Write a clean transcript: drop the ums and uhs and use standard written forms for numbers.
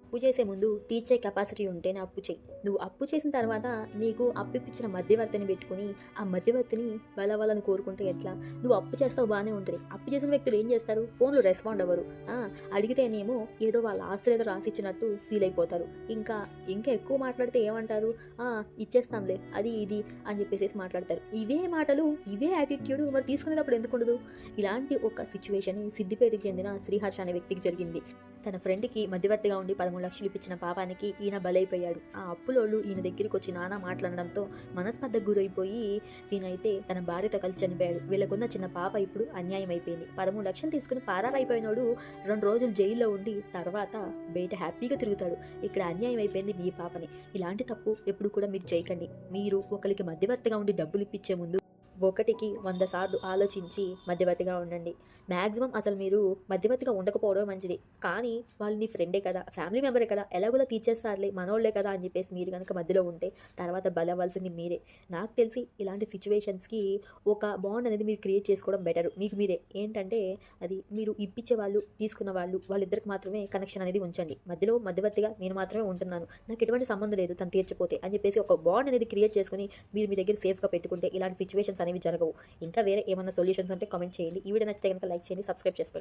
అప్పు చేసే ముందు తీర్చే కెపాసిటీ ఉంటేనే అప్పు చెయ్యి. నువ్వు అప్పు చేసిన తర్వాత నీకు అప్పు ఇప్పించిన మధ్యవర్తిని పెట్టుకొని, ఆ మధ్యవర్తిని బలవ్వాలని కోరుకుంటే ఎట్లా? నువ్వు అప్పు చేస్తావు బానే ఉంటది. అప్పు చేసిన వ్యక్తులు ఏం చేస్తారు? ఫోన్‌లో రెస్పాండ్ అవ్వరు. ఆ! అడిగితేనేమో ఏదో వాళ్ళ ఆస్తులు ఏదో రాసిచ్చినట్టు ఫీల్ అయిపోతారు. ఇంకా ఎక్కువ మాట్లాడితే ఏమంటారు? ఆ! ఇచ్చేస్తాంలే అది ఇది అని చెప్పేసేసి మాట్లాడతారు. ఇవే మాటలు, ఇవే యాటిట్యూడ్ మరి తీసుకునేటప్పుడు ఎందుకుండదు? ఇలాంటి ఒక సిట్యుయేషన్ సిద్దిపేటకి చెందిన శ్రీహర్ష అనే వ్యక్తికి జరిగింది. తన ఫ్రెండ్‌కి మధ్యవర్తిగా ఉండి 13,00,000 ఇప్పించిన పాపానికి ఈయన బలైపోయాడు. ఆ అప్పులోళ్ళు ఈయన దగ్గరికొచ్చి నానా మాటలనడంతో మనస్పర్ధకు గురైపోయి తినైతే తన భార్యతో కలిసి చనిపోయాడు. వీళ్ళకున్న చిన్న పాప ఇప్పుడు అన్యాయం అయిపోయింది. 13,00,000 తీసుకొని పరారైపోయినోడు 2 రోజులు జైల్‌లో ఉండి తర్వాత బయట హ్యాపీగా తిరుగుతాడు. ఇక్కడ అన్యాయం అయిపోయింది మీ పాపని. ఇలాంటి తప్పు ఎప్పుడు కూడా మీరు చేయకండి. మీరు ఒకళ్ళకి మధ్యవర్తిగా ఉండి డబ్బులిప్పించే ముందు ఒకటికి 100 సార్లు ఆలోచించి మధ్యవర్తిగా ఉండండి. మాక్సిమం అసలు మీరు మధ్యవర్తిగా ఉండకపోవడమే మంచిది. కానీ వాళ్ళు నీ ఫ్రెండే కదా! ఫ్యామిలీ మెంబరే కదా! ఎలాగోలా తీర్చేస్తారులే మనోళ్ళే కదా! అని చెప్పేసి మీరు గనక మధ్యలో ఉంటే తర్వాత బలవ్వాల్సింది మీరే. నాకు తెలిసి ఇలాంటి సిట్యుయేషన్స్‌కి ఒక బాండ్ అనేది మీరు క్రియేట్ చేసుకోవడం బెటరు. మీకు మీరే. ఏంటంటే అది మీరు ఇప్పించేవాళ్ళు, తీసుకున్న వాళ్ళు వాళ్ళిద్దరికి మాత్రమే కనెక్షన్ అనేది ఉంచండి. మధ్యలో మధ్యవర్తిగా నేను మాత్రమే ఉంటున్నాను. నాకు ఎటువంటి సంబంధం లేదు తను తీర్చపోతే అని చెప్పేసి ఒక బాండ్ అనేది క్రియేట్ చేసుకొని మీరు మీ దగ్గర సేఫ్‌గా పెట్టుకుంటే ఇలాంటి సిట్యుయేషన్స్ అనేవి జరగవు. ఇంకా వేరే ఏమన్నా సొల్యూషన్స్ ఉంటే కామెంట్ చేయండి. ఈ వీడియో నచ్చితే గనుక లైక్ చేయండి, సబ్స్క్రైబ్ చేసుకోండి.